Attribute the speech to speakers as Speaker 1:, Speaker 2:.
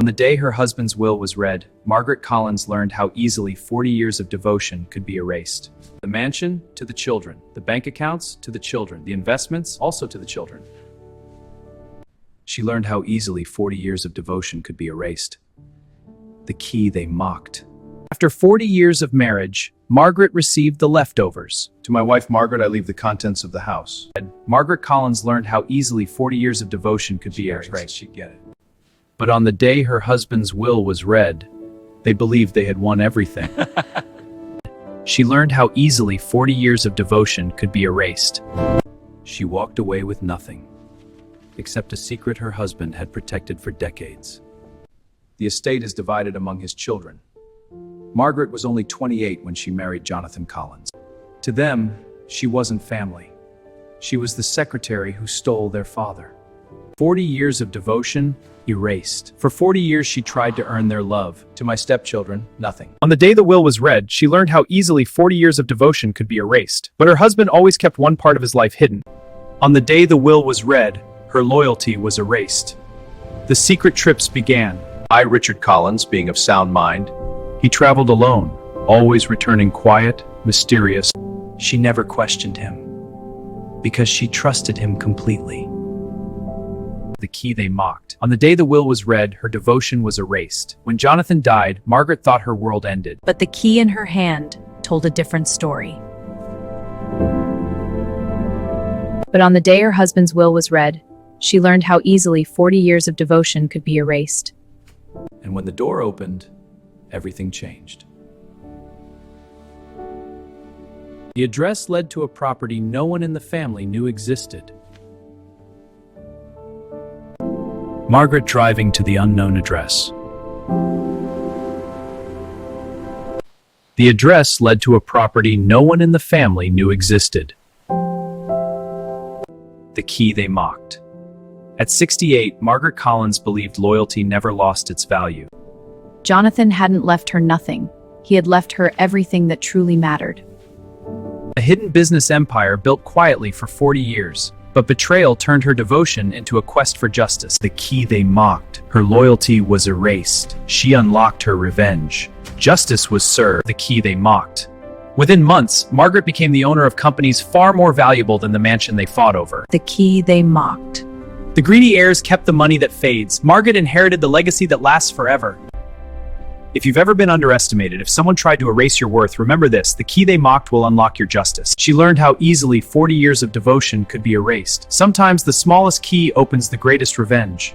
Speaker 1: On the day her husband's will was read, Margaret Collins learned how easily 40 years of devotion could be erased. The mansion to the children, the bank accounts to the children, the investments also to the children. She learned how easily 40 years of devotion could be erased. The key they mocked. After 40 years of marriage, Margaret received the leftovers.
Speaker 2: To my wife, Margaret, I leave the contents of the house.
Speaker 1: Margaret Collins learned how easily 40 years of devotion could be erased.
Speaker 2: Right, she'd get it.
Speaker 1: But on the day her husband's will was read, they believed they had won everything. She learned how easily 40 years of devotion could be erased. She walked away with nothing, except a secret her husband had protected for decades.
Speaker 2: The estate is divided among his children. Margaret was only 28 when she married Jonathan Collins.
Speaker 1: To them, she wasn't family. She was the secretary who stole their father. 40 years of devotion erased. For 40 years she tried to earn their love.
Speaker 2: To my stepchildren, nothing.
Speaker 1: On the day the will was read, she learned how easily 40 years of devotion could be erased. But her husband always kept one part of his life hidden. On the day the will was read, her loyalty was erased. The secret trips began.
Speaker 2: I, Richard Collins, being of sound mind,
Speaker 1: He traveled alone, always returning quiet, mysterious. She never questioned him, because she trusted him completely. The key they mocked. On the day the will was read, her devotion was erased. When Jonathan died, Margaret thought her world ended.
Speaker 3: But the key in her hand told a different story. But on the day her husband's will was read, she learned how easily 40 years of devotion could be erased.
Speaker 1: And when the door opened, everything changed. The address led to a property no one in the family knew existed. Margaret driving to the unknown address. The address led to a property no one in the family knew existed. The key they mocked. At 68, Margaret Collins believed loyalty never lost its value.
Speaker 3: Jonathan hadn't left her nothing. He had left her everything that truly mattered.
Speaker 1: A hidden business empire built quietly for 40 years, but betrayal turned her devotion into a quest for justice. The key they mocked. Her loyalty was erased. She unlocked her revenge. Justice was served. The key they mocked. Within months, Margaret became the owner of companies far more valuable than the mansion they fought over.
Speaker 3: The key they mocked.
Speaker 1: The greedy heirs kept the money that fades. Margaret inherited the legacy that lasts forever. If you've ever been underestimated, if someone tried to erase your worth, remember this: the key they mocked will unlock your justice. She learned how easily 40 years of devotion could be erased. Sometimes the smallest key opens the greatest revenge.